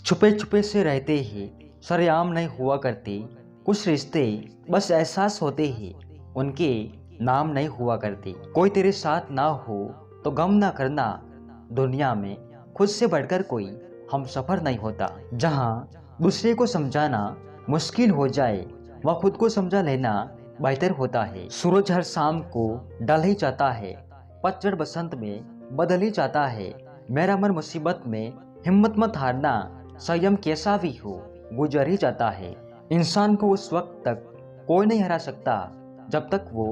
छुपे छुपे से रहते ही सरेआम नहीं हुआ करते। कुछ रिश्ते बस एहसास होते ही उनके नाम नहीं हुआ करते। कोई तेरे साथ ना हो तो गम ना करना। दुनिया में खुद से बढ़कर कोई हम सफर नहीं होता। जहाँ दूसरे को समझाना मुश्किल हो जाए वह खुद को समझा लेना बेहतर होता है। सूरज हर शाम को ढल ही जाता है, पतझड़ बसंत में बदल ही जाता है। मेरा मन मुसीबत में हिम्मत मत हारना, संयम कैसा भी हो गुजर ही जाता है। इंसान को उस वक्त तक कोई नहीं हरा सकता जब तक वो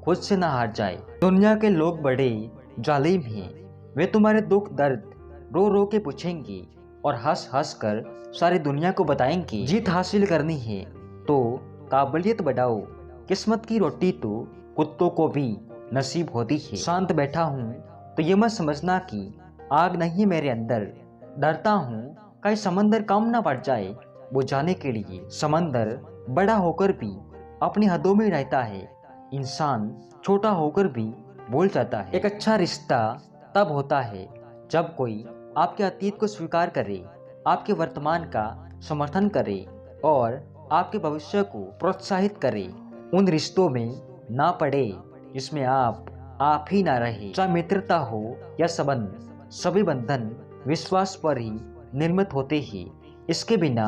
खुद से ना हार जाए। दुनिया के लोग बड़े जालिम हैं, वे तुम्हारे दुख दर्द रो रो के पूछेंगे और हंस हंस कर सारी दुनिया को बताएंगे। जीत हासिल करनी है तो काबिलियत बढ़ाओ, किस्मत की रोटी तो कुत्तों को भी नसीब होती है। शांत बैठा हूँ तो ये मत समझना कि आग नहीं है मेरे अंदर। डरता हूँ कहीं समंदर कम ना पड़ जाए बुझाने के लिए। समंदर बड़ा होकर भी अपनी हदों में रहता है, इंसान छोटा होकर भी भूल जाता है। एक अच्छा रिश्ता तब होता है जब कोई आपके अतीत को स्वीकार करे, आपके वर्तमान का समर्थन करे और आपके भविष्य को प्रोत्साहित करे। उन रिश्तों में ना पड़े जिसमें आप ही ना रहे। चाहे मित्रता हो या संबंध, सभी बंधन विश्वास पर ही निर्मित होते हैं। इसके बिना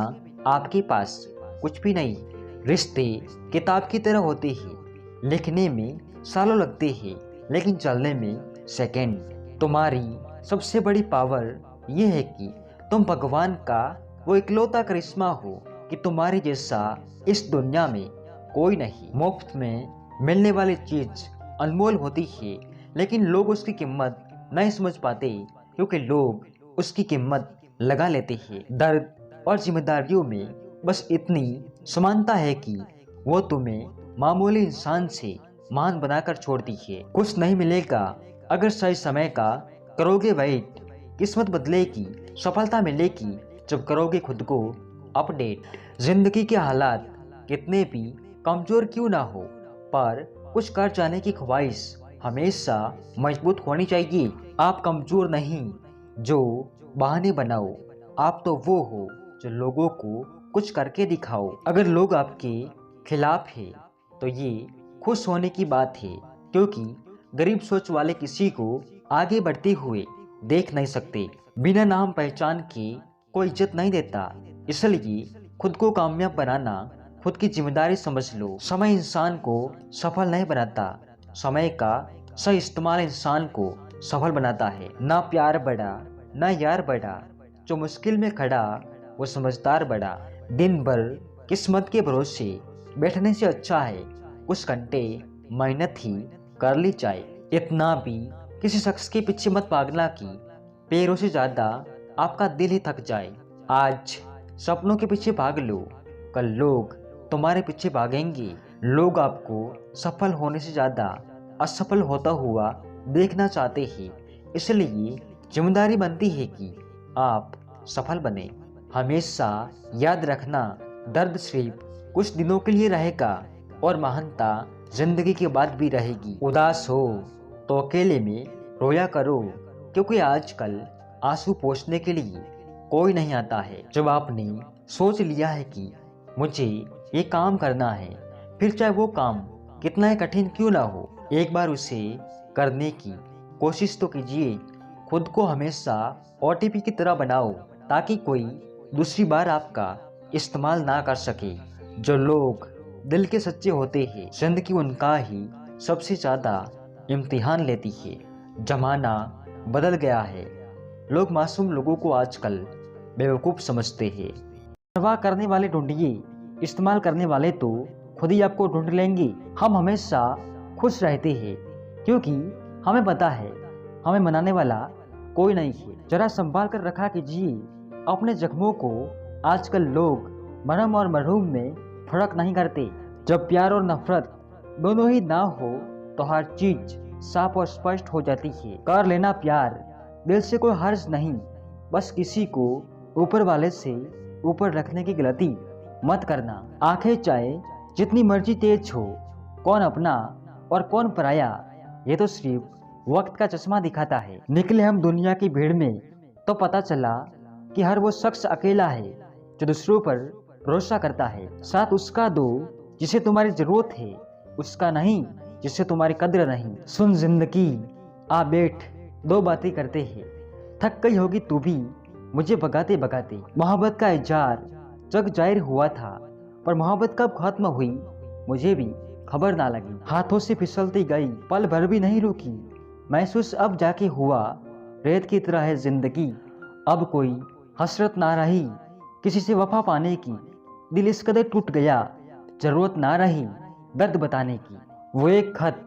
आपके पास कुछ भी नहीं। रिश्ते किताब की तरह होते हैं, लिखने में सालों लगते हैं लेकिन चलने में सेकंड। तुम्हारी सबसे बड़ी पावर यह है कि तुम भगवान का वो इकलौता करिश्मा हो कि तुम्हारे जैसा इस दुनिया में कोई नहीं। मुफ्त में मिलने वाली चीज अनमोल होती है लेकिन लोग उसकी कीमत नहीं समझ पाते क्योंकि लोग उसकी कीमत लगा लेते हैं। दर्द और जिम्मेदारियों में बस इतनी समानता है कि वो तुम्हें मामूली इंसान से महान बनाकर छोड़ती है। कुछ नहीं मिलेगा अगर सही समय का करोगे वेट, किस्मत बदलेगी, सफलता मिलेगी जब करोगे खुद को अपडेट। जिंदगी के हालात कितने भी कमजोर क्यों ना हो, पर कुछ कर जाने की ख्वाहिश हमेशा मजबूत होनी चाहिए। आप कमजोर नहीं जो बहाने बनाओ, आप तो वो हो जो लोगों को कुछ करके दिखाओ। अगर लोग आपके खिलाफ है तो ये खुश होने की बात है, क्योंकि गरीब सोच वाले किसी को आगे बढ़ते हुए देख नहीं सकते। बिना नाम पहचान के कोई इज्जत नहीं देता, इसलिए खुद को कामयाब बनाना खुद की जिम्मेदारी समझ लो। समय इंसान को सफल नहीं बनाता, समय का सही इस्तेमाल इंसान को सफल बनाता है। ना प्यार बड़ा ना यार बड़ा, जो मुश्किल में खड़ा वो समझदार बड़ा। दिन भर किस्मत के भरोसे बैठने से अच्छा है कुछ घंटे मेहनत ही कर ली जाए। इतना भी किसी शख्स के पीछे मत भागना कि पैरों से ज्यादा आपका दिल ही थक जाए। आज सपनों के पीछे भाग लो, कल लोग तुम्हारे पीछे भागेंगे। लोग आपको सफल होने से ज्यादा असफल होता हुआ देखना चाहते हैं, इसलिए जिम्मेदारी बनती है कि आप सफल बने। हमेशा याद रखना, दर्द सिर्फ कुछ दिनों के लिए रहेगा और महानता जिंदगी के बाद भी रहेगी। उदास हो तो अकेले में रोया करो, क्योंकि आजकल आंसू पोंछने के लिए कोई नहीं आता है। जब आपने सोच लिया है कि मुझे ये काम करना है, फिर चाहे वो काम कितना ही कठिन क्यों ना हो, एक बार उसे करने की कोशिश तो कीजिए। खुद को हमेशा ओटीपी की तरह बनाओ ताकि कोई दूसरी बार आपका इस्तेमाल ना कर सके। जो लोग दिल के सच्चे होते हैं, जिंदगी उनका ही सबसे ज्यादा इम्तिहान लेती है। जमाना बदल गया है, लोग मासूम लोगों को आजकल बेवकूफ़ समझते हैं। परवाह करने वाले ढूंढिए, इस्तेमाल करने वाले तो खुद ही आपको ढूंढ लेंगे। हम हमेशा खुश रहते हैं क्योंकि हमें पता है हमें मनाने वाला कोई नहीं है। जरा संभाल कर रखा कीजिए अपने जख्मों को। आजकल लोग मरहम और मरहूम में फर्क नहीं करते। जब प्यार और नफरत दोनों ही ना हो तो हर चीज साफ और स्पष्ट हो जाती है। कर लेना प्यार, दिल से कोई हर्ज नहीं, बस किसी को ऊपर वाले से ऊपर रखने की गलती मत करना। आंखें चाहे जितनी मर्जी तेज हो, कौन अपना और कौन पराया ये तो सिर्फ वक्त का चश्मा दिखाता है। निकले हम दुनिया की भीड़ में तो पता चला कि हर वो शख्स अकेला है जो दूसरों पर भरोसा करता है। साथ उसका दो जिसे तुम्हारी जरूरत है, उसका नहीं जिसे तुम्हारी कद्र नहीं। सुन जिंदगी, आ बैठ, दो बातें करते हैं। थक गई होगी तू भी मुझे भगाते भगाते। मोहब्बत का इजहार जग जाहिर हुआ था, पर मोहब्बत कब खत्म हुई मुझे भी खबर ना लगी। हाथों से फिसलती गई, पल भर भी नहीं रुकी। महसूस अब जाके हुआ, रेत की तरह है जिंदगी। अब कोई हसरत ना रही किसी से वफा पाने की। दिल इस कदर टूट गया, जरूरत ना रही दर्द बताने की। वो एक खत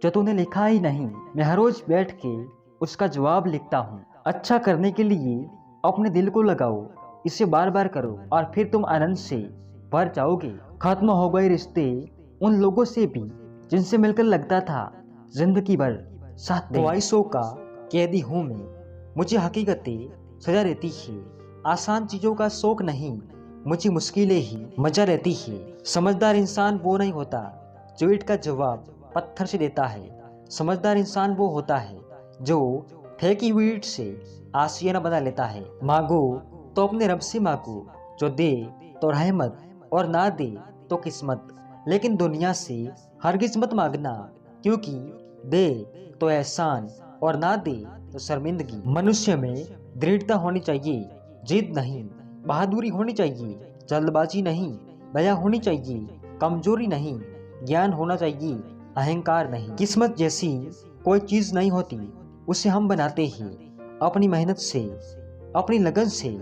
जो तूने लिखा ही नहीं, मैं हर रोज बैठ के उसका जवाब लिखता हूँ। अच्छा करने के लिए अपने दिल को लगाओ, इसे बार बार करो और फिर तुम आनंद से भर जाओगे। खत्म हो गए रिश्ते उन लोगों से भी जिनसे मिलकर लगता था जिंदगी भर साथ दे। ख्वाहिशों का कैदी हूँ मैं, मुझे हकीकतें सजा रहती है। आसान चीजों का शौक नहीं, मुझे मुश्किलें ही मजा रहती है। समझदार इंसान वो नहीं होता जो ईंट का जवाब पत्थर से देता है। समझदार इंसान वो होता है जो फेंकी हुई ईंट से आशियाना बना लेता है। मांगो तो अपने रब से मांगो, जो दे तो रहमत और ना दे तो किस्मत। लेकिन दुनिया से हरगिज मत मांगना, क्योंकि दे तो एहसान और ना दे तो शर्मिंदगी। मनुष्य में दृढ़ता होनी चाहिए, जिद नहीं। बहादुरी होनी चाहिए, जल्दबाजी नहीं। दया होनी चाहिए, कमजोरी नहीं। ज्ञान होना चाहिए, अहंकार नहीं। किस्मत जैसी कोई चीज नहीं होती, उसे हम बनाते हैं अपनी मेहनत से, अपनी लगन से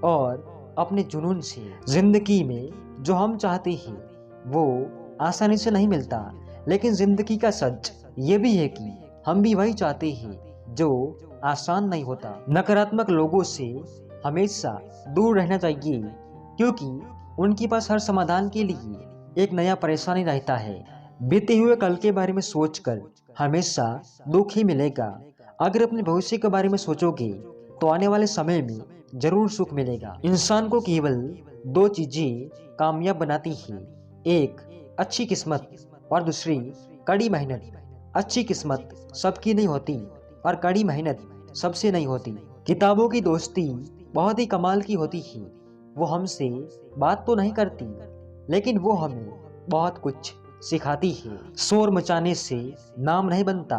और अपने जुनून से। जिंदगी में जो हम चाहते हैं वो आसानी से नहीं मिलता, लेकिन जिंदगी का सच ये भी है कि हम भी वही चाहते हैं जो आसान नहीं होता। नकारात्मक लोगों से हमेशा दूर रहना चाहिए, क्योंकि उनके पास हर समाधान के लिए एक नया परेशानी रहता है। बीते हुए कल के बारे में सोचकर हमेशा दुख ही मिलेगा। अगर अपने भविष्य के बारे में सोचोगे तो आने वाले समय में जरूर सुख मिलेगा। इंसान को केवल दो चीजें कामयाब बनाती है, एक अच्छी किस्मत और दूसरी कड़ी मेहनत। अच्छी किस्मत सबकी नहीं होती और कड़ी मेहनत सबसे नहीं होती। किताबों की दोस्ती बहुत ही कमाल की होती है। वो हमसे बात तो नहीं करती, लेकिन वो हमें बहुत कुछ सिखाती है। शोर मचाने से नाम नहीं बनता,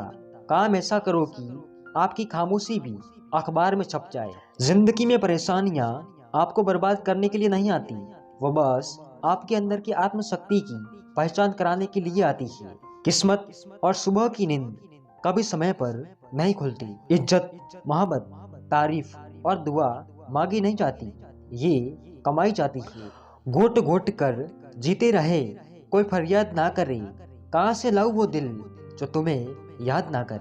काम ऐसा करो कि आपकी खामोशी भी अखबार में छप जाए। जिंदगी में परेशानियां आपको बर्बाद करने के लिए नहीं आती, वो बस आपके अंदर की आत्मशक्ति की पहचान कराने के लिए आती है। किस्मत और सुबह की नींद कभी समय पर नहीं खुलती। इज्जत, मोहब्बत, तारीफ और दुआ मांगी नहीं जाती, ये कमाई जाती है। घोट घोट कर जीते रहे, कोई फरियाद ना करे। कहाँ से लाऊं वो दिल जो तुम्हें याद ना करे।